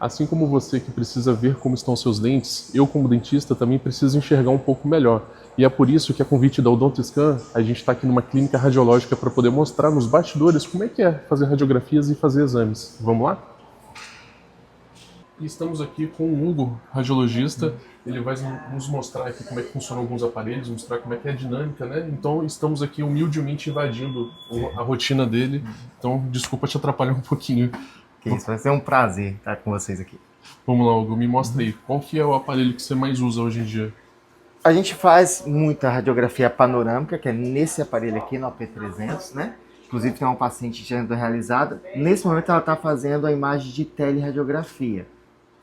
Assim como você que precisa ver como estão seus dentes, eu como dentista também preciso enxergar um pouco melhor. E é por isso que a convite da Odontoscan, a gente está aqui numa clínica radiológica para poder mostrar nos bastidores como é que é fazer radiografias e fazer exames. Vamos lá? E estamos aqui com o Hugo, radiologista. Ele vai nos mostrar aqui como é que funcionam alguns aparelhos, mostrar como é que é a dinâmica, né? Então estamos aqui humildemente invadindo a rotina dele. Então desculpa te atrapalhar um pouquinho. Que isso, vai ser um prazer estar com vocês aqui. Vamos lá, Hugo, me mostra aí. Qual que é o aparelho que você mais usa hoje em dia? A gente faz muita radiografia panorâmica, que é nesse aparelho aqui, no AP300, né? Inclusive tem uma paciente já sendo realizada. Nesse momento ela está fazendo a imagem de teleradiografia.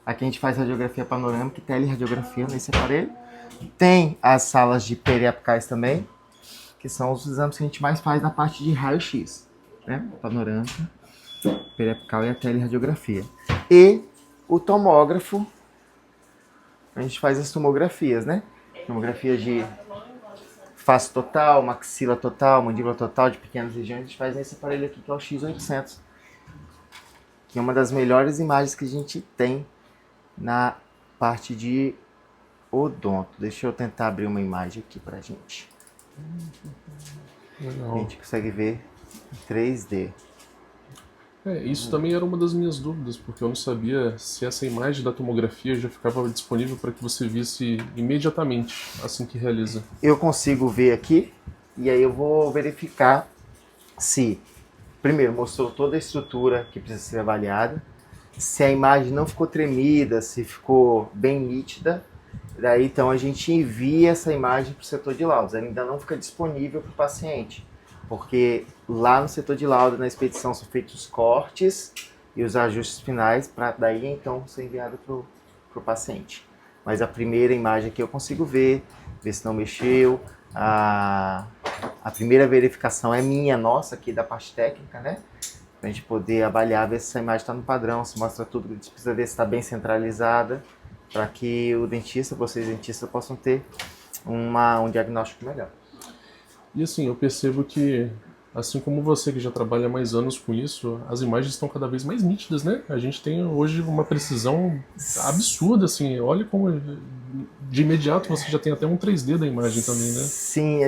Aqui a gente faz radiografia panorâmica e teleradiografia nesse aparelho. Tem as salas de periapicais também, que são os exames que a gente mais faz na parte de raio-x, né? Panorâmica, periapical e a teleradiografia. E o tomógrafo, a gente faz as tomografias, né? Tomografia de face total, maxila total, mandíbula total de pequenas regiões, a gente faz nesse aparelho aqui que é o X800, que é uma das melhores imagens que a gente tem na parte de odonto. Deixa eu tentar abrir uma imagem aqui pra gente. Legal. A gente consegue ver em 3D. Isso também era uma das minhas dúvidas, porque eu não sabia se essa imagem da tomografia já ficava disponível para que você visse imediatamente assim que realiza. Eu consigo ver aqui e aí eu vou verificar se, primeiro, mostrou toda a estrutura que precisa ser avaliada, se a imagem não ficou tremida, se ficou bem nítida. Daí então a gente envia essa imagem para o setor de laudos. Ela ainda não fica disponível para o paciente, porque lá no setor de laudos, na expedição, são feitos os cortes e os ajustes finais para daí então ser enviado para o paciente. Mas a primeira imagem aqui eu consigo ver se não mexeu. A primeira verificação é minha, nossa, aqui da parte técnica, né? Para a gente poder avaliar, ver se essa imagem está no padrão, se mostra tudo, a gente precisa ver se está bem centralizada, para que o dentista, vocês dentistas, possam ter um diagnóstico melhor. E assim, eu percebo que, assim como você que já trabalha há mais anos com isso, as imagens estão cada vez mais nítidas, né? A gente tem hoje uma precisão absurda, assim. Olha como de imediato você já tem até um 3D da imagem também, né? Sim,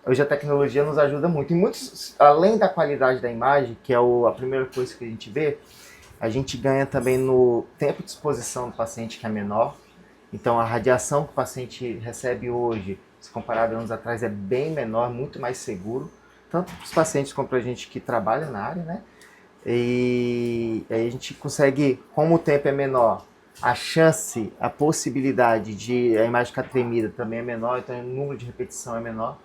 hoje a tecnologia nos ajuda muito. E muitos, além da qualidade da imagem, que é a primeira coisa que a gente vê, a gente ganha também no tempo de exposição do paciente, que é menor. Então a radiação que o paciente recebe hoje, se comparado a anos atrás, é bem menor, muito mais seguro. Tanto para os pacientes como para a gente que trabalha na área, né? E aí a gente consegue, como o tempo é menor, a chance, a possibilidade de a imagem ficar tremida também é menor, então o número de repetição é menor.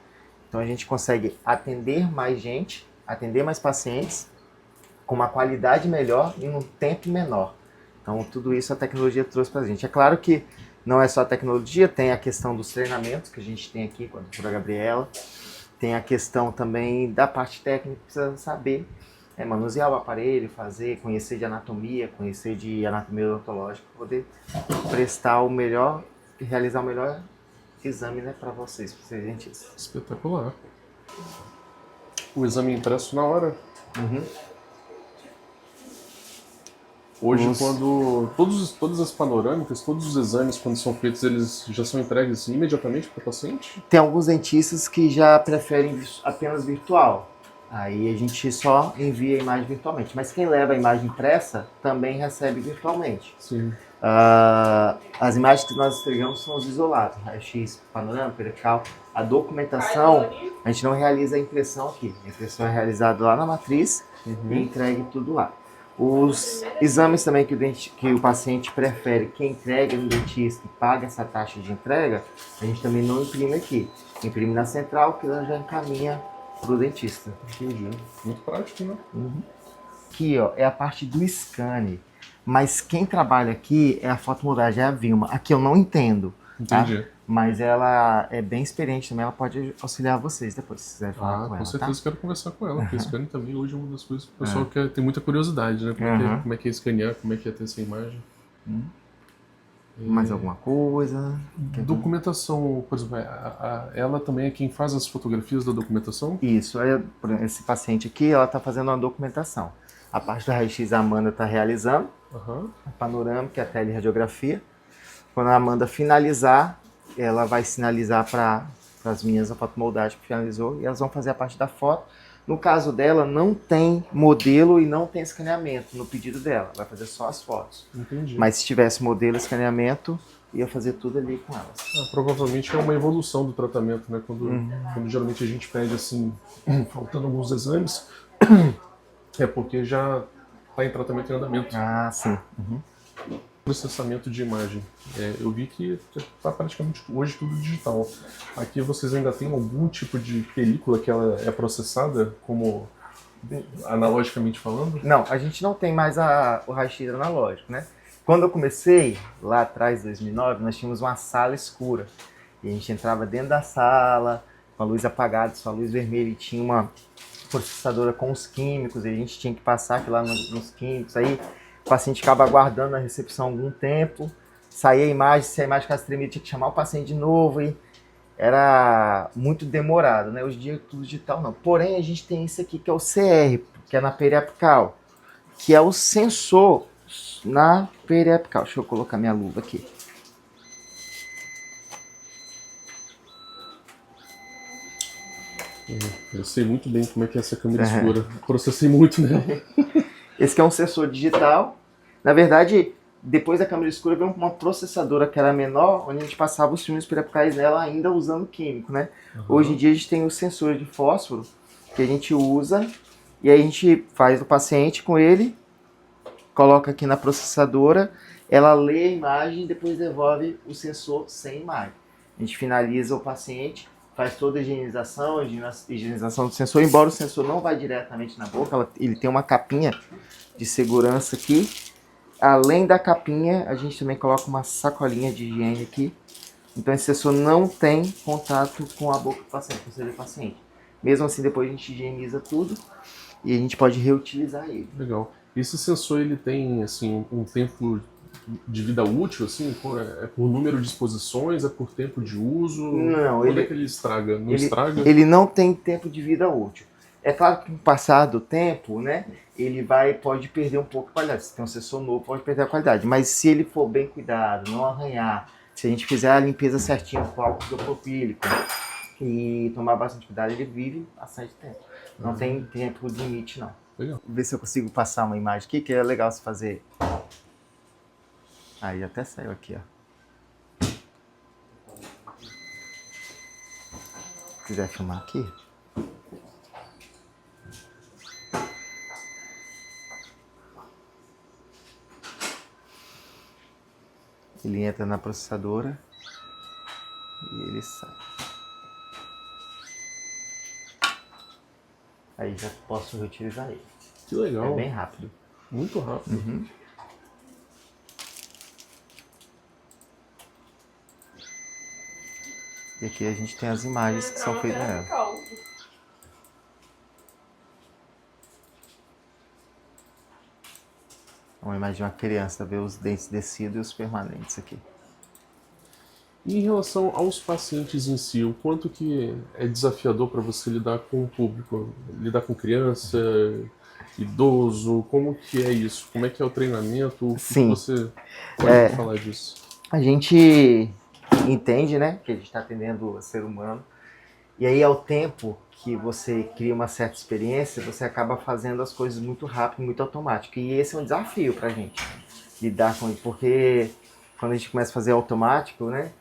Então a gente consegue atender mais gente, atender mais pacientes, com uma qualidade melhor e num tempo menor. Então tudo isso a tecnologia trouxe para a gente. É claro que não é só a tecnologia, tem a questão dos treinamentos que a gente tem aqui com a doutora Gabriela, tem a questão também da parte técnica, que precisa saber manusear o aparelho, conhecer de anatomia odontológica, poder prestar o melhor e realizar o melhor exame, né, para vocês dentistas. Espetacular. O exame impresso na hora. Hoje, quando todas as panorâmicas, todos os exames, quando são feitos, eles já são entregues imediatamente para o paciente? Tem alguns dentistas que já preferem apenas virtual. Aí a gente só envia a imagem virtualmente. Mas quem leva a imagem impressa também recebe virtualmente. Sim. As imagens que nós entregamos são os isolados, raio-x, panorama, perical. A documentação, a gente não realiza a impressão aqui. A impressão é realizada lá na matriz e entregue tudo lá. Os exames também que o paciente prefere, que entrega no dentista e paga essa taxa de entrega, a gente também não imprime aqui. Imprime na central, que ela já encaminha para o dentista. Entendi. Muito prático, né? Aqui, ó, é a parte do scan. Mas quem trabalha aqui é a fotomoldagem, é a Vilma. Aqui eu não entendo. Entendi. Tá? Mas ela é bem experiente também, ela pode auxiliar vocês depois, se quiser falar com ela. Com certeza tá? quero conversar com ela, porque scanning também hoje é uma das coisas que o pessoal tem muita curiosidade, né? Como é que é escanear, como é que é ter essa imagem. Mais alguma coisa? Documentação, por exemplo, ela também é quem faz as fotografias da documentação? Isso, esse paciente aqui, ela está fazendo uma documentação. A parte do raio-x a Amanda está realizando, Aham. a panorâmica e a teleradiografia. Quando a Amanda finalizar, ela vai sinalizar para as meninas da fotomoldagem que finalizou e elas vão fazer a parte da foto. No caso dela, não tem modelo e não tem escaneamento no pedido dela, vai fazer só as fotos. Entendi. Mas se tivesse modelo e escaneamento, ia fazer tudo ali com elas. Provavelmente é uma evolução do tratamento, né? Quando geralmente a gente pede assim, faltando alguns exames, é porque já está em tratamento em andamento. Ah, sim. Processamento de imagem. Eu vi que está praticamente hoje tudo digital. Aqui vocês ainda têm algum tipo de película que ela é processada, como analogicamente falando? Não, a gente não tem mais o raio-x analógico, né? Quando eu comecei, lá atrás, em 2009, nós tínhamos uma sala escura. E a gente entrava dentro da sala, com a luz apagada, só a luz vermelha, e tinha uma processadora com os químicos, e a gente tinha que passar aquilo lá nos químicos. Aí o paciente ficava aguardando na recepção algum tempo, saía a imagem, se a imagem ficasse tremida, tinha que chamar o paciente de novo, e era muito demorado, né? Hoje em dia tudo digital não. Porém, a gente tem isso aqui que é o CR, que é na periapical, que é o sensor na periapical. Deixa eu colocar minha luva aqui. Eu sei muito bem como é que é essa câmera escura. Processei muito nela. Esse que é um sensor digital. Na verdade, depois da câmera escura veio uma processadora que era menor, onde a gente passava os filmes periapicais nela ainda usando químico, né? Hoje em dia a gente tem os sensores de fósforo que a gente usa e aí a gente faz o paciente com ele, coloca aqui na processadora, ela lê a imagem e depois devolve o sensor sem imagem. A gente finaliza o paciente, faz toda a higienização do sensor, embora o sensor não vá diretamente na boca, ele tem uma capinha de segurança aqui. Além da capinha, a gente também coloca uma sacolinha de higiene aqui. Então esse sensor não tem contato com a boca do paciente, com o cérebro do paciente. Mesmo assim, depois a gente higieniza tudo e a gente pode reutilizar ele. Legal. Esse sensor ele tem assim um tempo de vida útil, assim, é por número de exposições, é por tempo de uso? Não, Quando é que ele estraga? Não estraga? Ele não tem tempo de vida útil. É claro que com o passar do tempo, né, ele pode perder um pouco a qualidade. Se tem um sensor novo, pode perder a qualidade. Mas se ele for bem cuidado, não arranhar, se a gente fizer a limpeza certinha com álcool isopropílico e tomar bastante cuidado, ele vive bastante tempo. Não tem tempo limite, não. Legal. Vou ver se eu consigo passar uma imagem aqui, que é legal se fazer. Aí até saiu aqui, ó. Se quiser filmar aqui. Ele entra na processadora e ele sai. Aí já posso reutilizar ele. Que legal. É bem rápido. Muito rápido. E aqui a gente tem as imagens que são feitas nela. Uma imagem de uma criança, ver os dentes descidos e os permanentes aqui. E em relação aos pacientes em si, o quanto que é desafiador para você lidar com o público? Lidar com criança, idoso, como que é isso? Como é que é o treinamento? O que Sim. você pode falar disso? A gente entende, né, que a gente está atendendo o ser humano. E aí, ao tempo que você cria uma certa experiência, você acaba fazendo as coisas muito rápido, muito automático. E esse é um desafio pra gente, lidar com isso. Porque quando a gente começa a fazer automático, né,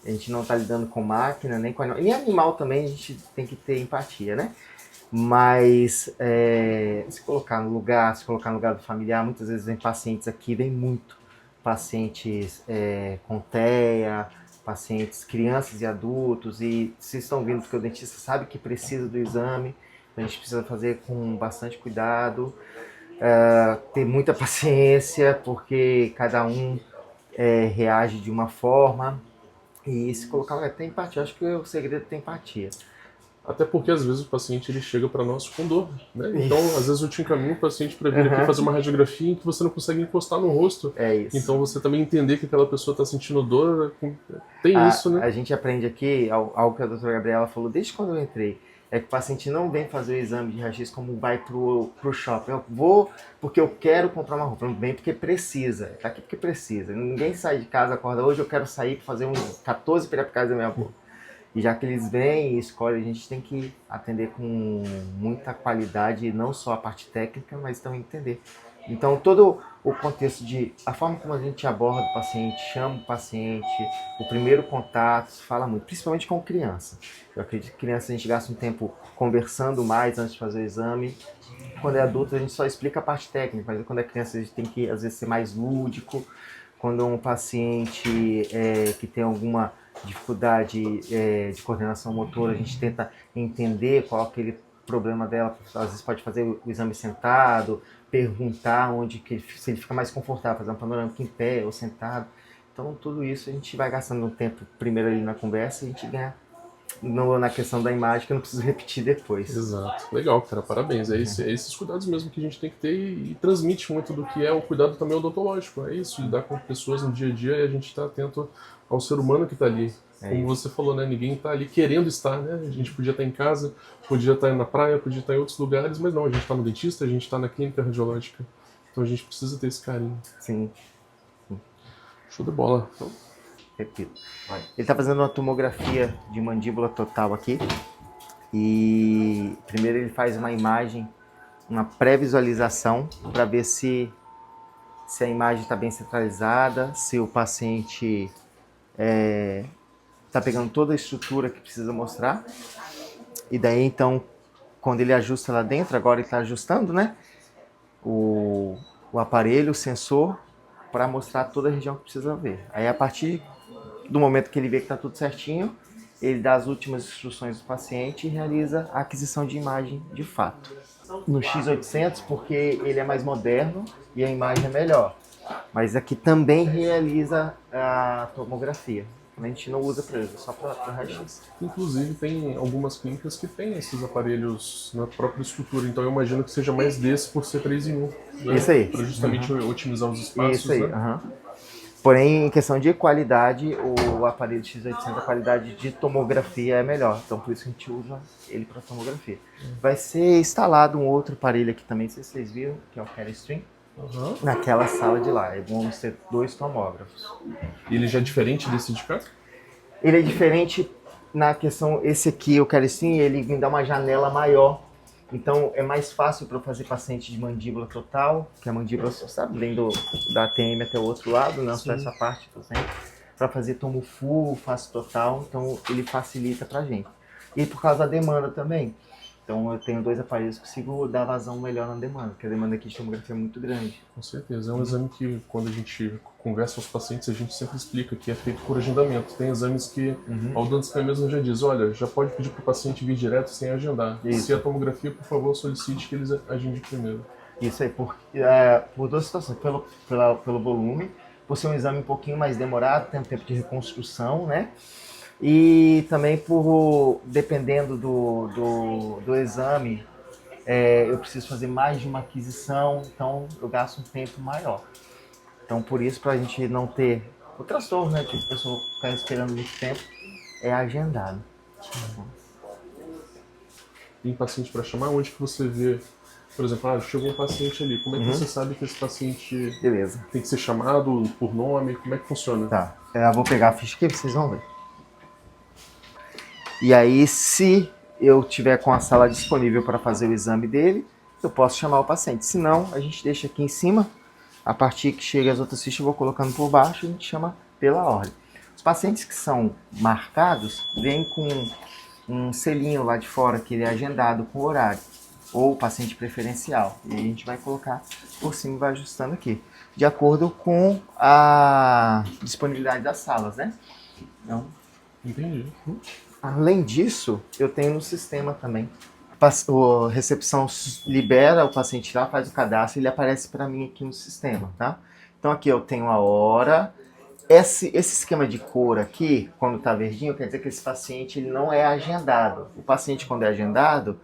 a gente não está lidando com máquina, nem com animal. E animal também a gente tem que ter empatia, né? Mas se colocar no lugar do familiar, muitas vezes vem pacientes aqui, vem muito pacientes com TEA, pacientes, crianças e adultos, e vocês estão vindo porque o dentista sabe que precisa do exame, a gente precisa fazer com bastante cuidado, ter muita paciência, porque cada um reage de uma forma, e se colocar, ter empatia, acho que o segredo é ter empatia. Até porque às vezes o paciente ele chega para nós com dor, né? Então às vezes eu te encaminho o paciente para vir aqui fazer uma radiografia em que você não consegue encostar no rosto. É isso. Então você também entender que aquela pessoa está sentindo dor, tem isso, né? A gente aprende aqui, algo que a doutora Gabriela falou desde quando eu entrei, é que o paciente não vem fazer o exame de raio-x como vai pro shopping. Eu vou porque eu quero comprar uma roupa, não vem porque precisa. Tá aqui porque precisa. Ninguém sai de casa, acorda hoje, eu quero sair para fazer uns 14 perapicais da minha boca. E já que eles vêm e escolhem, a gente tem que atender com muita qualidade, não só a parte técnica, mas também entender. Então, todo o contexto a forma como a gente aborda o paciente, chama o paciente, o primeiro contato, fala muito, principalmente com criança. Eu acredito que criança a gente gasta um tempo conversando mais antes de fazer o exame. Quando é adulto, a gente só explica a parte técnica, mas quando é criança, a gente tem que, às vezes, ser mais lúdico. Quando é um paciente que tem alguma dificuldade de coordenação motora, a gente tenta entender qual é aquele problema dela. Às vezes pode fazer o exame sentado, perguntar se ele fica mais confortável, fazer um panorâmico em pé ou sentado. Então tudo isso a gente vai gastando um tempo primeiro ali na conversa e a gente ganha na questão da imagem que eu não preciso repetir depois. Exato. Legal, cara. Parabéns. É esses cuidados mesmo que a gente tem que ter e transmite muito do que é o cuidado também odontológico. É isso, lidar com pessoas no dia a dia e a gente está atento ao ser humano que está ali. Como você falou, né? Ninguém está ali querendo estar, né? A gente podia estar em casa, podia estar na praia, podia estar em outros lugares, mas não, a gente está no dentista, a gente está na clínica radiológica. Então a gente precisa ter esse carinho. Sim. Show de bola. Então, repito. Ele está fazendo uma tomografia de mandíbula total aqui. E primeiro ele faz uma imagem, uma pré-visualização para ver se a imagem está bem centralizada, se o paciente está pegando toda a estrutura que precisa mostrar. E daí então, quando ele ajusta lá dentro, agora ele está ajustando, né? O aparelho, o sensor, para mostrar toda a região que precisa ver. Aí a partir do momento que ele vê que está tudo certinho, ele dá as últimas instruções do paciente e realiza a aquisição de imagem de fato. No X800, porque ele é mais moderno e a imagem é melhor. Mas aqui também realiza a tomografia. A gente não usa para ele, só para raio-x. inclusive, tem algumas clínicas que têm esses aparelhos na própria estrutura, então eu imagino que seja mais desse por ser 3 em 1. Né? Isso aí. Para justamente otimizar os espaços. Isso aí. Né? Porém, em questão de qualidade, o aparelho X800, a qualidade de tomografia é melhor. Então, por isso que a gente usa ele para tomografia. Vai ser instalado um outro aparelho aqui também, não sei se vocês viram, que é o Carestream. Naquela sala de lá. Vamos ter 2 tomógrafos. Ele já é diferente desse de cá? Ele é diferente na questão, esse aqui, o Carestream, ele me dá uma janela maior. Então é mais fácil para eu fazer paciente de mandíbula total, que a mandíbula só sabe, vem da ATM até o outro lado, não só essa parte, por exemplo. Para fazer tomo full, face total, então ele facilita para a gente. E por causa da demanda também. Então eu tenho 2 aparelhos que consigo dar vazão melhor na demanda, porque a demanda aqui de tomografia é muito grande. Com certeza. É um exame que, quando a gente conversa com os pacientes, a gente sempre explica que é feito por agendamento. Tem exames que a odontoscopia mesmo já diz, olha, já pode pedir para o paciente vir direto sem agendar. Isso. Se a tomografia, por favor, solicite que eles agendem primeiro. Isso aí, por 2 situações. Pelo volume, por ser um exame um pouquinho mais demorado, tem um tempo de reconstrução, né? E também dependendo do exame, eu preciso fazer mais de uma aquisição, então eu gasto um tempo maior. Então por isso, para a gente não ter o transtorno, né, de a pessoa ficar esperando muito tempo, é agendado. Tem paciente para chamar? Onde que você vê, por exemplo, chegou um paciente ali, como é que você sabe que esse paciente Beleza. tem que ser chamado por nome? Como é que funciona? Tá, eu vou pegar a ficha aqui, vocês vão ver. E aí, se eu tiver com a sala disponível para fazer o exame dele, eu posso chamar o paciente. Se não, a gente deixa aqui em cima. A partir que chega as outras fichas, eu vou colocando por baixo e a gente chama pela ordem. Os pacientes que são marcados, vêm com um selinho lá de fora, que ele é agendado com horário. Ou paciente preferencial. E aí a gente vai colocar por cima e vai ajustando aqui. De acordo com a disponibilidade das salas, né? Então, entendi. Além disso, eu tenho no sistema também. A recepção libera o paciente lá, faz o cadastro e ele aparece para mim aqui no sistema, tá? Então aqui eu tenho a hora. Esse esquema de cor aqui, quando está verdinho, quer dizer que esse paciente ele não é agendado. O paciente, quando é agendado,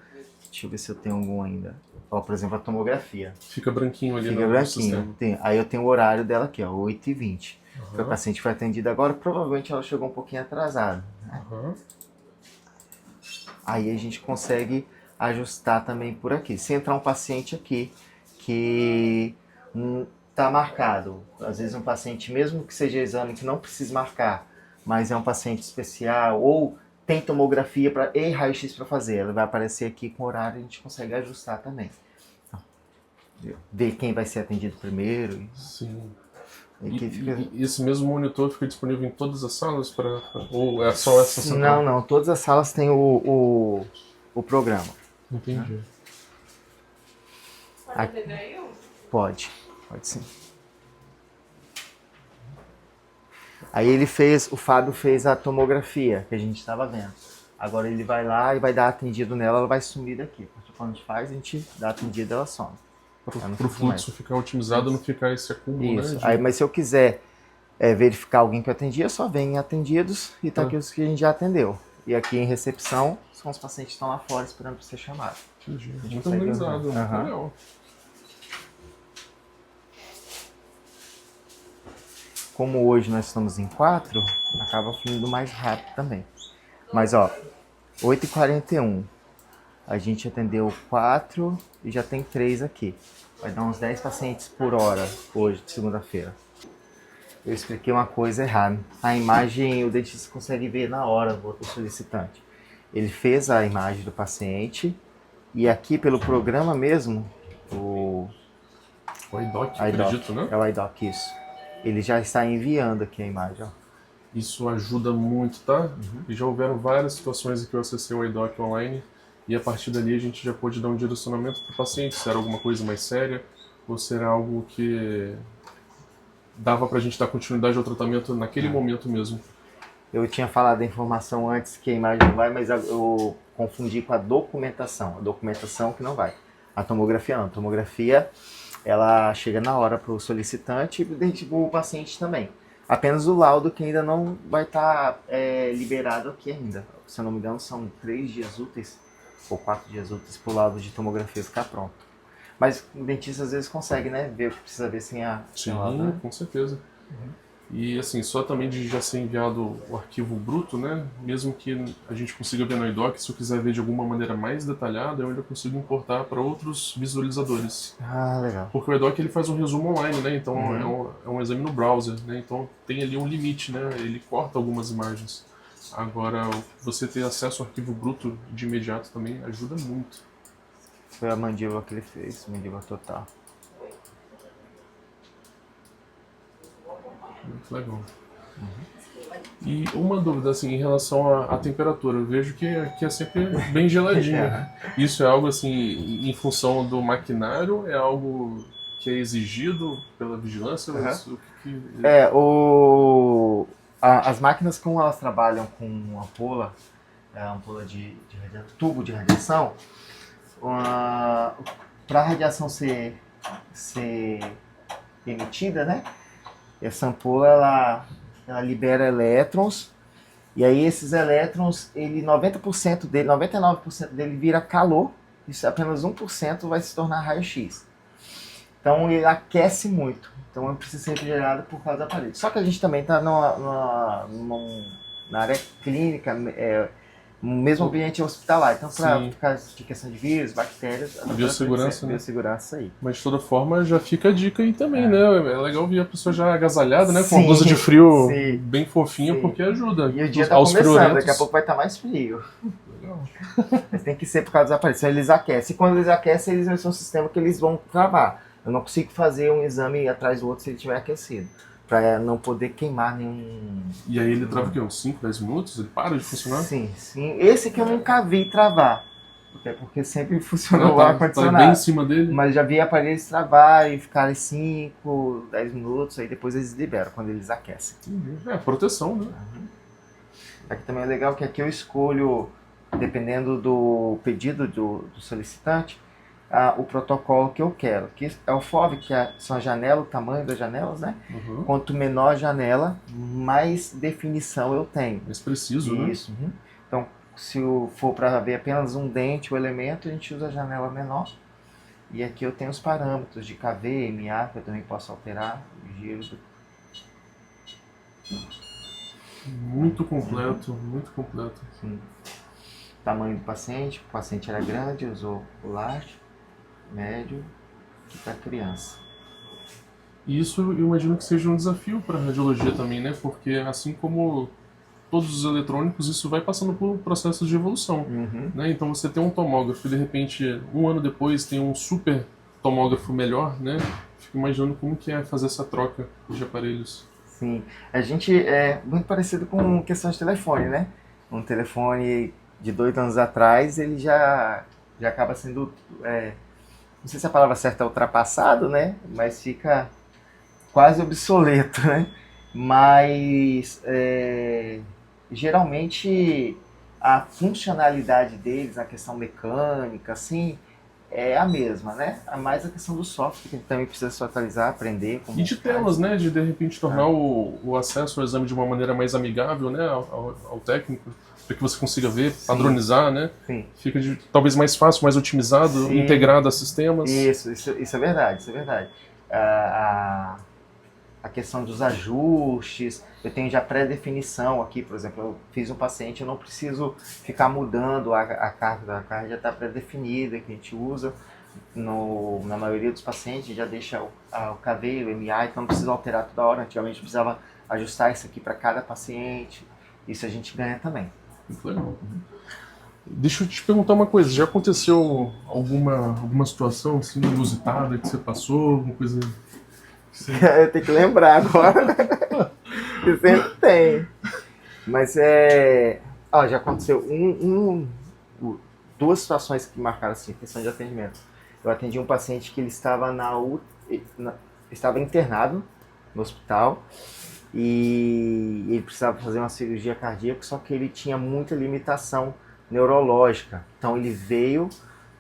deixa eu ver se eu tenho algum ainda. Ó, por exemplo, a tomografia. Fica branquinho ali Fica no branquinho. Aí eu tenho o horário dela aqui, ó, 8h20. Uhum. O paciente foi atendido agora, provavelmente ela chegou um pouquinho atrasada. Né? Uhum. Aí a gente consegue ajustar também por aqui. Se entrar um paciente aqui que está marcado, às vezes um paciente, mesmo que seja exame que não precisa marcar, mas é um paciente especial ou tem tomografia e raio-x para fazer, ela vai aparecer aqui com horário e a gente consegue ajustar também. Ver quem vai ser atendido primeiro. Sim. Fica... E esse mesmo monitor fica disponível em todas as salas? Ou é só essa central? Não. Todas as salas têm o programa. Entendi. Pode atender aí? Pode sim. Aí o Fábio fez a tomografia que a gente estava vendo. Agora ele vai lá e vai dar atendido nela, ela vai sumir daqui. Porque quando a gente faz, a gente dá atendido, ela some. Para o fluxo ficar otimizado, não ficar esse acúmulo, Isso. né? Aí, mas se eu quiser verificar alguém que eu atendia, só vem em atendidos e tá aqui os que a gente já atendeu. E aqui em recepção, são os pacientes que estão lá fora esperando para ser chamado. Entendi. Muito organizado, muito legal. Como hoje nós estamos em 4, acaba fluindo mais rápido também. Mas ó, 8h41, a gente atendeu 4 e já tem 3 aqui. Vai dar uns 10 pacientes por hora hoje, de segunda-feira. Eu expliquei uma coisa errada. A imagem, o dentista consegue ver na hora do outro solicitante. Ele fez a imagem do paciente e aqui pelo programa mesmo, o iDoc, acredito, né? É o iDoc, isso. Ele já está enviando aqui a imagem, ó. Isso ajuda muito, tá? E já houveram várias situações em que eu acessei o iDoc online e a partir dali a gente já pôde dar um direcionamento para o paciente, se era alguma coisa mais séria ou se era algo que dava para a gente dar continuidade ao tratamento naquele momento mesmo. Eu tinha falado a informação antes que a imagem não vai, mas eu confundi com a documentação. A documentação que não vai. A tomografia não. A tomografia, ela chega na hora para o solicitante e o paciente também. Apenas o laudo que ainda não vai estar liberado aqui ainda. Se eu não me engano, são 3 dias úteis ou 4 dias úteis para o laudo de tomografia ficar pronto. Mas o dentista às vezes consegue, né? Ver o que precisa ver sem a... Sim, né? com certeza. E assim, só também de já ser enviado o arquivo bruto, né? Mesmo que a gente consiga ver no iDoc, se eu quiser ver de alguma maneira mais detalhada, eu ainda consigo importar para outros visualizadores. Ah, legal. Porque o iDoc ele faz um resumo online, né? Então é um exame no browser, né? Então tem ali um limite, né? Ele corta algumas imagens. Agora, você ter acesso ao arquivo bruto de imediato também ajuda muito. Foi a mandíbula que ele fez, mandíbula total. Muito legal. E uma dúvida, assim, em relação à temperatura. Eu vejo que aqui é sempre bem geladinha. Isso é algo, assim, em função do maquinário? É algo que é exigido pela vigilância? As máquinas, como elas trabalham com ampola de tubo de radiação, para a radiação ser emitida, né? Essa ampola ela libera elétrons e aí esses elétrons, 90% dele, 99% dele vira calor, isso apenas 1% vai se tornar raio-x. Então ele aquece muito, então ele precisa ser refrigerado por causa da parede. Só que a gente também está na área clínica, no mesmo ambiente hospitalar, então para ficar de questão de vírus, bactérias, biossegurança, né? Biossegurança aí. Mas de toda forma já fica a dica aí também, né? É legal ver a pessoa já agasalhada, né? Com uma blusa de frio bem fofinha, porque ajuda. E o dia tá começando, daqui a pouco vai estar mais frio. Legal. Mas tem que ser por causa dos aparelhos, eles aquecem. E quando eles aquecem, eles são um sistema que eles vão travar. Eu não consigo fazer um exame atrás do outro se ele estiver aquecido. Pra não poder queimar nenhum... E aí ele trava o quê? Uns 5, 10 minutos? Ele para de funcionar? Sim. Esse que eu nunca vi travar. Até porque sempre funcionou o ar-condicionado. Tá bem em cima dele? Mas já vi aparelhos travar e ficarem 5, 10 minutos, aí depois eles liberam, quando eles aquecem. É, proteção, né? Aqui também é legal que aqui eu escolho, dependendo do pedido do solicitante, o protocolo que eu quero. Que é o FOV, que são a janela, o tamanho das janelas, né? Quanto menor a janela, mais definição eu tenho. Mais preciso, né? Isso. Então, se for para ver apenas um dente, o elemento, a gente usa a janela menor. E aqui eu tenho os parâmetros de KV, MA, que eu também posso alterar. O giro. Muito completo, muito completo. Sim. tamanho do paciente. O paciente era grande, usou o large, médio e para criança. E isso eu imagino que seja um desafio para a radiologia também, né? Porque assim como todos os eletrônicos, isso vai passando por processos de evolução, né? Então você tem um tomógrafo e de repente, um ano depois, tem um super tomógrafo melhor, né? Fico imaginando como que é fazer essa troca de aparelhos. Sim, a gente é muito parecido com questão de telefone, né? Um telefone de 2 anos atrás, ele já acaba sendo, não sei se a palavra certa é ultrapassado, né? Mas fica quase obsoleto, né? Mas geralmente a funcionalidade deles, a questão mecânica, assim, é a mesma, né? A mais a questão do software, que a gente também precisa se atualizar, aprender como E de faz. telas, né? De repente tornar o acesso ao exame de uma maneira mais amigável, né? Ao técnico, para que você consiga ver, padronizar, né? Sim. Fica talvez mais fácil, mais otimizado, Sim. integrado a sistemas. Isso é verdade, isso é verdade. A questão dos ajustes, eu tenho já pré-definição aqui, por exemplo, eu fiz um paciente, eu não preciso ficar mudando a carga já está pré-definida, que a gente usa na maioria dos pacientes, já deixa o KV, o MA, então não precisa alterar toda hora, antigamente precisava ajustar isso aqui para cada paciente, isso a gente ganha também. Muito legal. Deixa eu te perguntar uma coisa, já aconteceu alguma situação assim, inusitada que você passou, alguma coisa... Eu tenho que lembrar agora. Que sempre tem. Mas já aconteceu duas situações que marcaram assim, questão de atendimento. Eu atendi um paciente que ele estava estava internado no hospital e ele precisava fazer uma cirurgia cardíaca, só que ele tinha muita limitação neurológica. Então ele veio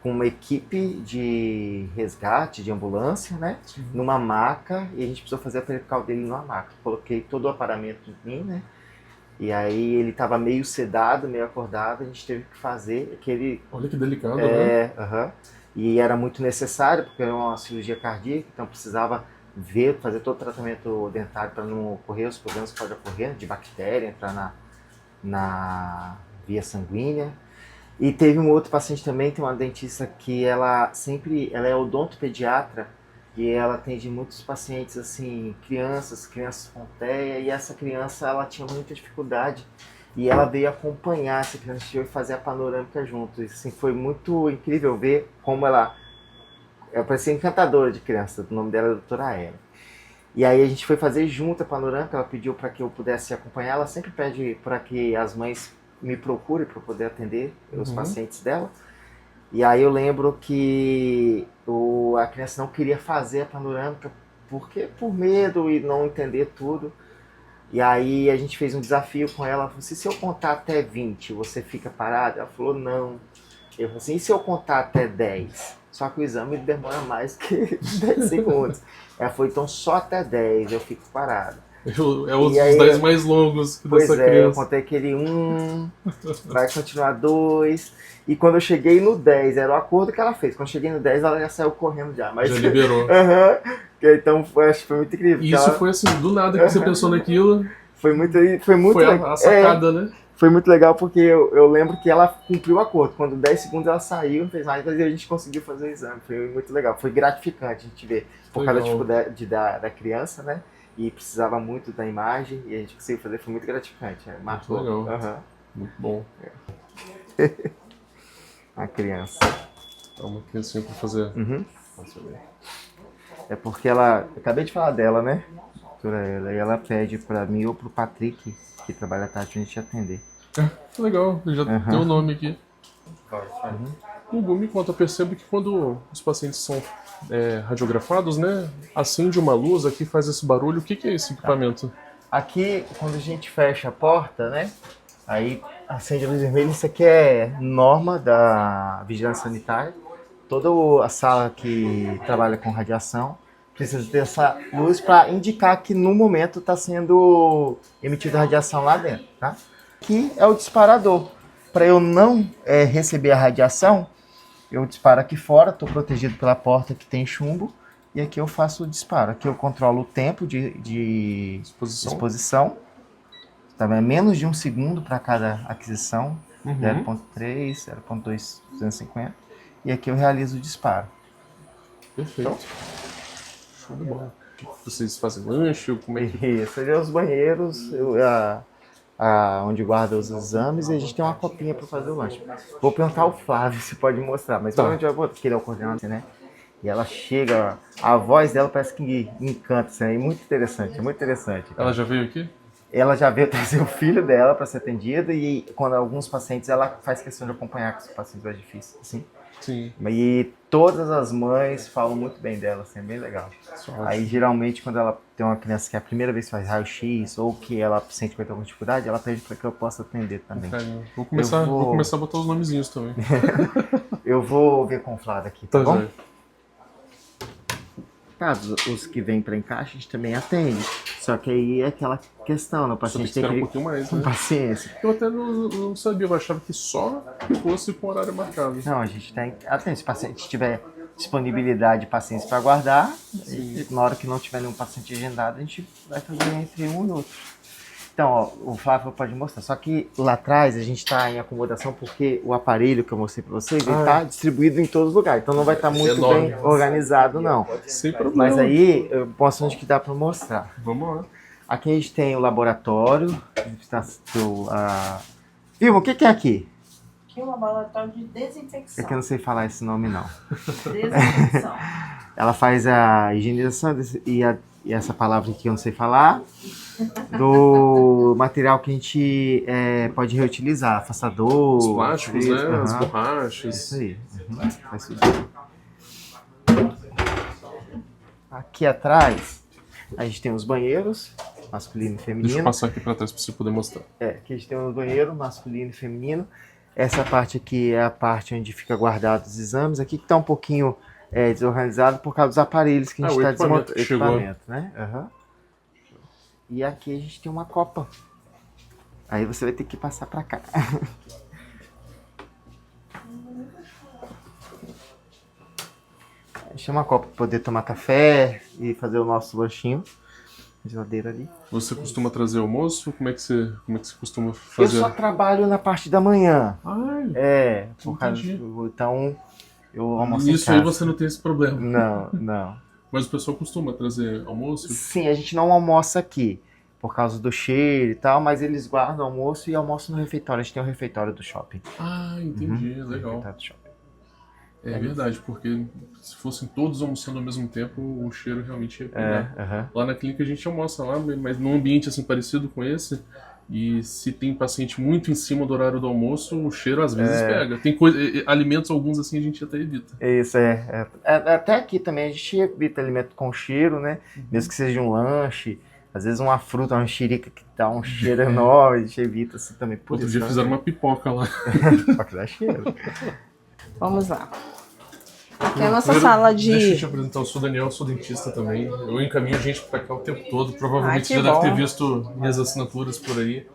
com uma equipe de resgate, de ambulância, né? Sim. Numa maca, e a gente precisou fazer a perical dele numa maca. Coloquei todo o aparamento em mim, né? E aí ele estava meio sedado, meio acordado, a gente teve que fazer aquele... Olha que delicado, né? E era muito necessário, porque era uma cirurgia cardíaca, então precisava fazer todo o tratamento dentário para não ocorrer os problemas que podem ocorrer, de bactéria, entrar na via sanguínea. E teve um outro paciente também, tem uma dentista que ela é odontopediatra e ela atende muitos pacientes, assim, crianças com TEA, e essa criança, ela tinha muita dificuldade e ela veio acompanhar essa criança e fazer a panorâmica junto. E, assim, foi muito incrível ver como ela parecia encantadora de criança, o nome dela é doutora Aérea. E aí a gente foi fazer junto a panorâmica, ela pediu para que eu pudesse acompanhar, ela sempre pede para que as mães me procure para poder atender os pacientes dela. E aí eu lembro que a criança não queria fazer a panorâmica por medo e não entender tudo. E aí a gente fez um desafio com ela, falou assim, se eu contar até 20, você fica parada? Ela falou, não. Eu falei assim, e se eu contar até 10? Só que o exame demora mais que 10 segundos. Ela falou, então só até 10 eu fico parada. É os 10 mais longos dessa criança. Eu contei aquele vai continuar 2. E quando eu cheguei no 10, era o acordo que ela fez. Quando eu cheguei no 10, ela já saiu correndo já. Mas... Já liberou. Então acho que foi muito incrível. E isso foi assim, do nada que você pensou naquilo. Foi muito Foi a sacada, né? Foi muito legal porque eu lembro que ela cumpriu o acordo. Quando 10 segundos ela saiu, não fez mais, mas a gente conseguiu fazer o exame. Foi muito legal. Foi gratificante a gente ver. Por causa da dificuldade da criança, né? E precisava muito da imagem e a gente conseguiu fazer, foi muito gratificante. Marcou. Muito legal. Muito bom. A criança. É uma criancinha pra fazer. É porque ela. Eu acabei de falar dela, né? E ela pede pra mim ou pro Patrick, que trabalha à tarde, pra gente atender. Legal, já tem o nome aqui. Hugo, me conta, eu percebo que quando os pacientes são radiografados, né? Acende uma luz aqui, faz esse barulho. O que é esse equipamento? Aqui, quando a gente fecha a porta, né? Aí acende a luz vermelha. Isso aqui é norma da vigilância sanitária. Toda a sala que trabalha com radiação precisa ter essa luz para indicar que no momento está sendo emitida radiação lá dentro, tá? Aqui é o disparador. Para eu não receber a radiação, eu disparo aqui fora, estou protegido pela porta que tem chumbo, e aqui eu faço o disparo. Aqui eu controlo o tempo de exposição. Também é menos de 1 segundo para cada aquisição. Uhum. 0.3, 0.2, 250. E aqui eu realizo o disparo. Perfeito. Show de bola. Vocês fazem lanche? Como é que... Isso, ali é os banheiros, onde guarda os exames, e a gente tem uma copinha para fazer o lanche. Vou perguntar ao Flávio se pode mostrar, mas Tá. provavelmente vai botar, porque ele é o coordenador, né? E ela chega, a voz dela parece que encanta, assim, é muito interessante, é muito interessante. Cara. Ela já veio aqui? Ela já veio trazer o filho dela para ser atendida, e quando alguns pacientes, ela faz questão de acompanhar com os pacientes mais difíceis, assim. Sim. E todas as mães falam muito bem dela, assim, é bem legal. Aí geralmente quando ela tem uma criança que é a primeira vez que faz raio-x ou que ela sente que vai ter alguma dificuldade, ela pede para que eu possa atender também. Vou começar a botar os nomezinhos também. Eu vou ver com o Flávio aqui, tá bom? Caso os que vêm para encaixe, a gente também atende. Só que aí é aquela questão, né? O paciente tem que esperar um pouquinho mais, né? Paciência. Eu até não sabia, eu achava que só fosse com horário marcado. Não, a gente tem atende. Se o paciente tiver disponibilidade de pacientes para aguardar, e na hora que não tiver nenhum paciente agendado, a gente vai fazer entre um e outro. Então, ó, o Flávio pode mostrar. Só que lá atrás a gente está em acomodação porque o aparelho que eu mostrei para vocês está distribuído em todos os lugares. Então não vai estar muito bem organizado, não. Sem problema. Mas aí eu posso onde que dá para mostrar. Vamos lá. Aqui a gente tem o laboratório. Vilma, o que é aqui? Aqui é um laboratório de desinfecção. É que eu não sei falar esse nome, não. Desinfecção. Ela faz a higienização e essa palavra aqui eu não sei falar, do material que a gente pode reutilizar, afastador, Os plásticos, frisco, né? As borrachas. Isso aí. Faz tudo. Aqui atrás a gente tem os banheiros, masculino e feminino. Deixa eu passar aqui para trás para você poder mostrar. Aqui a gente tem um banheiro masculino e feminino. Essa parte aqui é a parte onde fica guardado os exames. Aqui que está um pouquinho desorganizado por causa dos aparelhos que a gente está desmontando. Equipamento, né? Uhum. E aqui a gente tem uma copa. Aí você vai ter que passar para cá. Chama uma copa para poder tomar café e fazer o nosso lanchinho. Geladeira ali. Você costuma trazer almoço? Como é que você costuma fazer? Eu só trabalho na parte da manhã. Por causa então eu almoço em casa. Aí você não tem esse problema. Não. Mas o pessoal costuma trazer almoço? Sim, a gente não almoça aqui por causa do cheiro e tal, mas eles guardam o almoço e almoçam no refeitório. A gente tem um refeitório do shopping. Ah, entendi, legal. Refeitório do shopping. É verdade, porque se fossem todos almoçando ao mesmo tempo, o cheiro realmente ia pegar. Lá na clínica a gente almoça lá, mas num ambiente assim parecido com esse, e se tem paciente muito em cima do horário do almoço, o cheiro às vezes pega. Tem alimentos alguns assim a gente até evita. Isso, até aqui também a gente evita alimento com cheiro, né? Mesmo que seja um lanche. Às vezes uma fruta, uma mexerica que dá um cheiro enorme, a gente evita assim também. Outro dia fizeram uma pipoca lá. Pipoca dá cheiro. Vamos lá. Aqui é a nossa sala de... Deixa eu te apresentar, eu sou Daniel, eu sou dentista também. Eu encaminho gente para cá o tempo todo. Provavelmente você já deve ter visto minhas assinaturas por aí.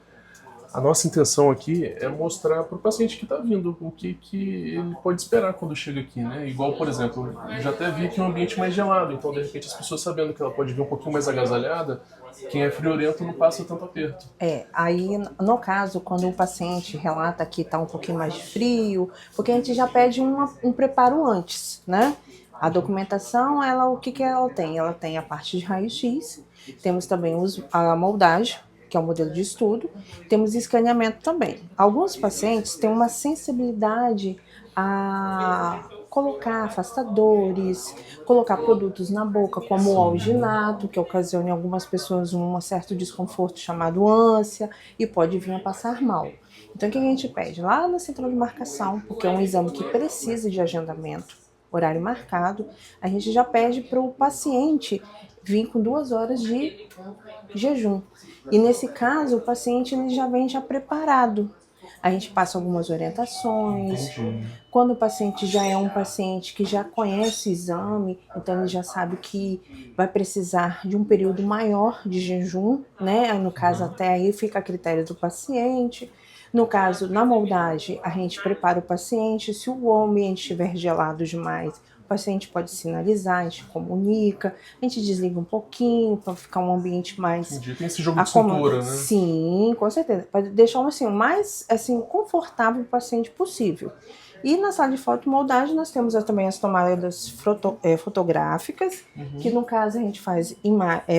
A nossa intenção aqui é mostrar para o paciente que está vindo o que ele pode esperar quando chega aqui, né? Igual, por exemplo, eu já até vi que é um ambiente mais gelado, então de repente as pessoas sabendo que ela pode vir um pouquinho mais agasalhada, quem é friorento não passa tanto aperto. Aí no caso, quando o paciente relata que está um pouquinho mais de frio, porque a gente já pede um preparo antes, né? A documentação, o que ela tem? Ela tem a parte de raio-x, temos também a moldagem, que é o modelo de estudo, temos escaneamento também. Alguns pacientes têm uma sensibilidade a colocar afastadores, colocar produtos na boca, como o alginato, que ocasiona em algumas pessoas um certo desconforto chamado ânsia, e pode vir a passar mal. Então o que a gente pede? Lá na central de marcação, porque é um exame que precisa de agendamento, horário marcado, a gente já pede para o paciente vir com 2 horas de jejum. E nesse caso, o paciente ele já vem preparado. A gente passa algumas orientações. Quando o paciente já é um paciente que já conhece o exame, então ele já sabe que vai precisar de um período maior de jejum, né? No caso, até aí fica a critério do paciente. No caso, na moldagem, a gente prepara o paciente. Se o ambiente estiver gelado demais, o paciente pode sinalizar, a gente comunica, a gente desliga um pouquinho para ficar um ambiente mais... Entendi. Tem esse jogo de cintura, né? Sim, com certeza. Para deixar assim, o mais assim, confortável para o paciente possível. E na sala de fotomoldagem nós temos também as tomadas fotográficas, que no caso a gente faz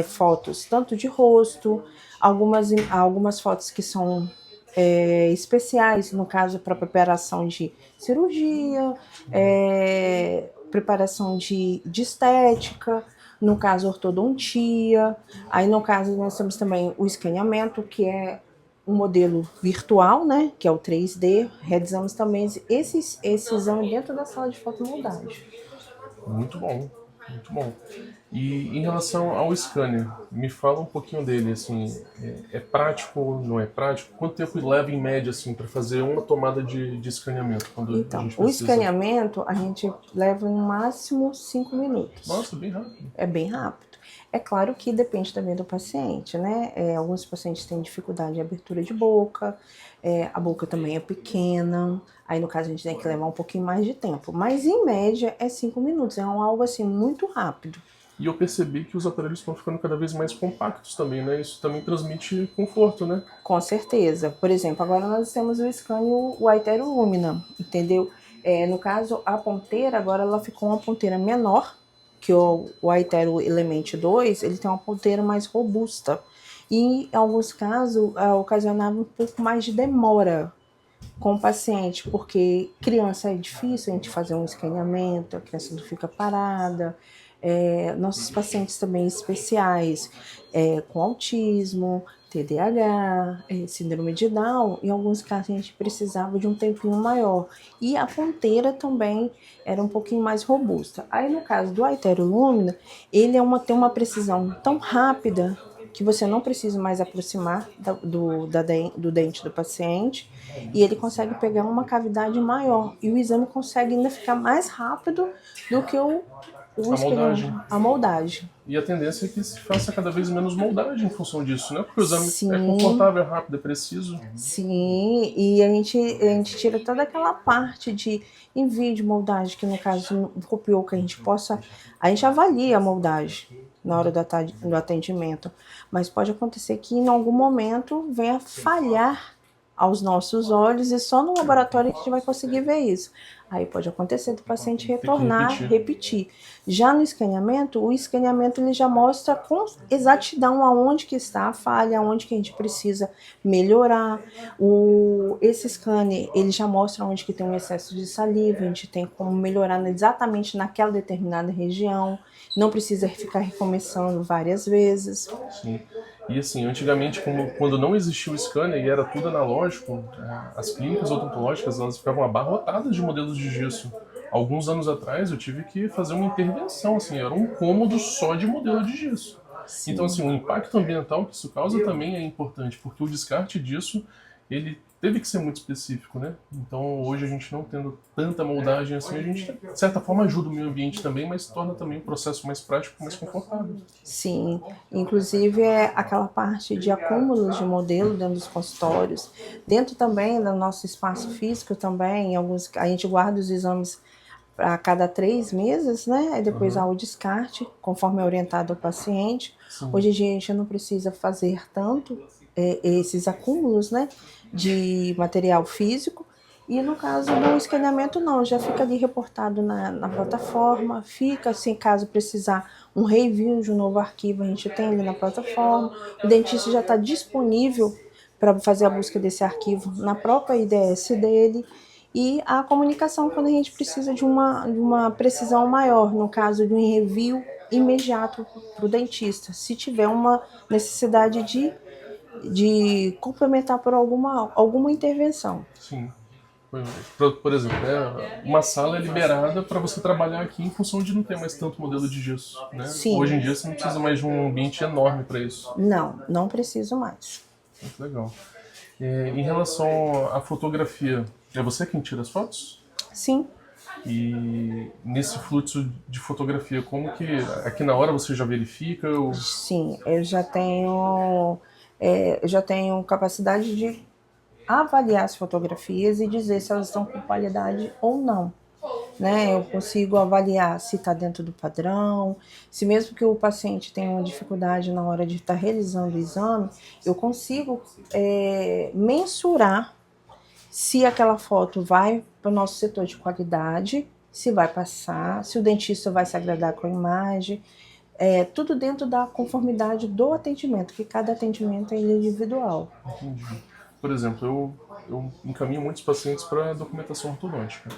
fotos tanto de rosto, algumas fotos que são especiais, no caso para preparação de cirurgia, preparação de estética, no caso ortodontia. Aí no caso nós temos também o escaneamento, que é um modelo virtual, né, que é o 3D. Realizamos também esse exame dentro da sala de fotomoldagem. Muito bom, muito bom. E em relação ao scanner, me fala um pouquinho dele, assim, é prático, não é prático? Quanto tempo leva em média, assim, para fazer uma tomada de escaneamento? Quando Então, a gente o precisa? escaneamento a gente leva no máximo 5 minutos. Nossa, bem rápido. É bem rápido. É claro que depende também do paciente, né? Alguns pacientes têm dificuldade de abertura de boca, a boca também é pequena, aí no caso a gente tem que levar um pouquinho mais de tempo. Mas em média é 5 minutos, é algo assim muito rápido. E eu percebi que os aparelhos estão ficando cada vez mais compactos também, né? Isso também transmite conforto, né? Com certeza. Por exemplo, agora nós temos o Scânio, o Itero Lumina, entendeu? No caso, a ponteira, agora ela ficou uma ponteira menor, que o Itero Element 2, ele tem uma ponteira mais robusta. E em alguns casos, ocasionava um pouco mais de demora com o paciente, porque criança é difícil a gente fazer um escaneamento, a criança não fica parada. Nossos pacientes também especiais, com autismo, TDAH, síndrome de Down, em alguns casos a gente precisava de um tempinho maior. E a ponteira também era um pouquinho mais robusta. Aí no caso do Itero Lumina, ele tem uma precisão tão rápida que você não precisa mais aproximar do dente do paciente, e ele consegue pegar uma cavidade maior, e o exame consegue ainda ficar mais rápido do que a moldagem. E a tendência é que se faça cada vez menos moldagem em função disso, né? Porque o exame Sim. é confortável, é rápido, é preciso. Sim, e a gente tira toda aquela parte de envio de moldagem, que no caso copiou, que a gente avalia a moldagem na hora do atendimento, mas pode acontecer que em algum momento venha falhar aos nossos olhos, e só no laboratório a gente vai conseguir ver isso. Aí pode acontecer do paciente retornar, repetir. Já no escaneamento, o escaneamento ele já mostra com exatidão aonde que está a falha, aonde que a gente precisa melhorar. Esse scanner, ele já mostra onde que tem um excesso de saliva, a gente tem como melhorar exatamente naquela determinada região, não precisa ficar recomeçando várias vezes. Sim. E assim, antigamente, quando não existia o scanner e era tudo analógico, as clínicas odontológicas elas ficavam abarrotadas de modelos de gesso. Alguns anos atrás eu tive que fazer uma intervenção, assim, era um cômodo só de modelo de gesso. Sim. Então assim, o impacto ambiental que isso causa também é importante, porque o descarte disso, ele teve que ser muito específico, né? Então hoje a gente não tendo tanta moldagem assim, a gente de certa forma ajuda o meio ambiente também, mas torna também o processo mais prático, mais confortável. Sim, inclusive aquela parte de acúmulos de modelo dentro dos consultórios, dentro também do nosso espaço físico também, a gente guarda os exames a cada 3 meses, né? Aí depois há o descarte, conforme é orientado ao paciente. Sim. Hoje em dia a gente não precisa fazer tanto esses acúmulos, né, de material físico. E no caso do escaneamento não, já fica ali reportado na plataforma, fica, se caso precisar um reenvio de um novo arquivo, a gente tem ali na plataforma. O dentista já está disponível para fazer a busca desse arquivo na própria IDS dele. E a comunicação quando a gente precisa de uma precisão maior, no caso de um envio imediato para o dentista, se tiver uma necessidade de complementar por alguma intervenção. Sim. Por exemplo, né, uma sala é liberada para você trabalhar aqui em função de não ter mais tanto modelo de gesso, né? Sim. Hoje em dia você não precisa mais de um ambiente enorme para isso. Não preciso mais. Muito legal. Em relação à fotografia, é você quem tira as fotos? Sim. E nesse fluxo de fotografia, como que aqui na hora você já verifica? Ou... Sim, eu já tenho capacidade de avaliar as fotografias e dizer se elas estão com qualidade ou não. né? Eu consigo avaliar se está dentro do padrão, se mesmo que o paciente tenha uma dificuldade na hora de estar realizando o exame, eu consigo mensurar se aquela foto vai para o nosso setor de qualidade, se vai passar, se o dentista vai se agradar com a imagem, tudo dentro da conformidade do atendimento, que cada atendimento é individual. Entendi. Por exemplo, eu encaminho muitos pacientes para documentação ortodôntica.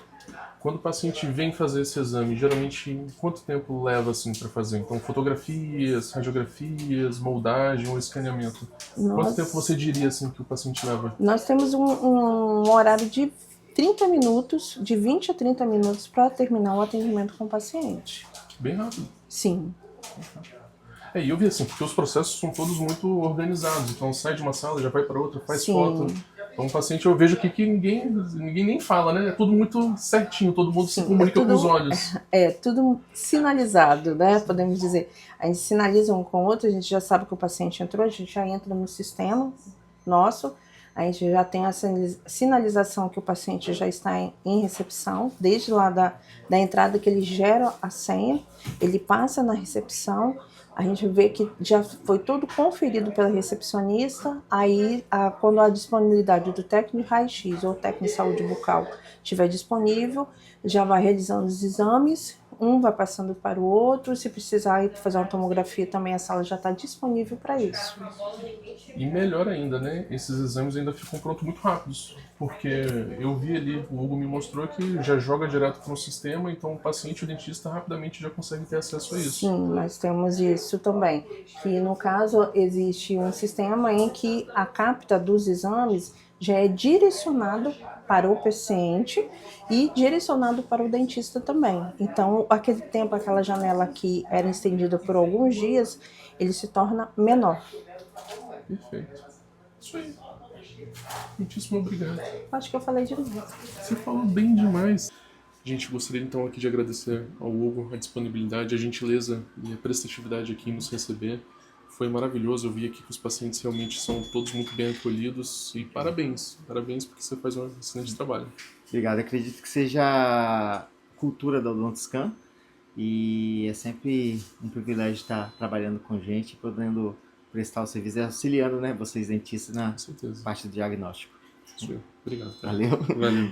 Quando o paciente vem fazer esse exame, geralmente quanto tempo leva assim para fazer? Então, fotografias, radiografias, moldagem ou escaneamento? Quanto tempo você diria assim que o paciente leva? Nós temos um horário de 30 minutos, de 20 a 30 minutos para terminar o atendimento com o paciente. Bem rápido. Sim. E eu vi assim, porque os processos são todos muito organizados. Então sai de uma sala, já vai para outra, faz Sim. foto. Então o paciente, eu vejo aqui que ninguém nem fala, né? É tudo muito certinho, todo mundo se comunica com os olhos. É tudo sinalizado, né? Podemos dizer. A gente sinaliza um com o outro, a gente já sabe que o paciente entrou, a gente já entra no sistema nosso, a gente já tem a sinalização que o paciente já está em recepção, desde lá da entrada que ele gera a senha, ele passa na recepção, a gente vê que já foi tudo conferido pela recepcionista, aí quando a disponibilidade do técnico de raio-x ou técnico de saúde bucal estiver disponível, já vai realizando os exames, um vai passando para o outro, se precisar ir fazer uma tomografia também a sala já está disponível para isso. E melhor ainda, né? Esses exames ainda ficam prontos muito rápidos, porque eu vi ali, o Hugo me mostrou que já joga direto para o sistema, então o paciente e o dentista rapidamente já conseguem ter acesso a isso. Sim, nós temos isso também, que no caso existe um sistema em que a capta dos exames já é direcionado para o paciente e direcionado para o dentista também. Então, aquele tempo, aquela janela que era estendida por alguns dias, ele se torna menor. Perfeito. Isso aí. Muitíssimo obrigado. Acho que eu falei demais. Você falou bem demais. Gente, gostaria então aqui de agradecer ao Hugo a disponibilidade, a gentileza e a prestatividade aqui em nos receber. Foi maravilhoso, eu vi aqui que os pacientes realmente são todos muito bem acolhidos e parabéns porque você faz um excelente trabalho. Obrigado, acredito que seja a cultura da Odontoscan e é sempre um privilégio estar trabalhando com gente, podendo prestar o serviço e auxiliando, né, vocês dentistas na Com certeza. parte do diagnóstico. Obrigado. Cara. Valeu. Valeu.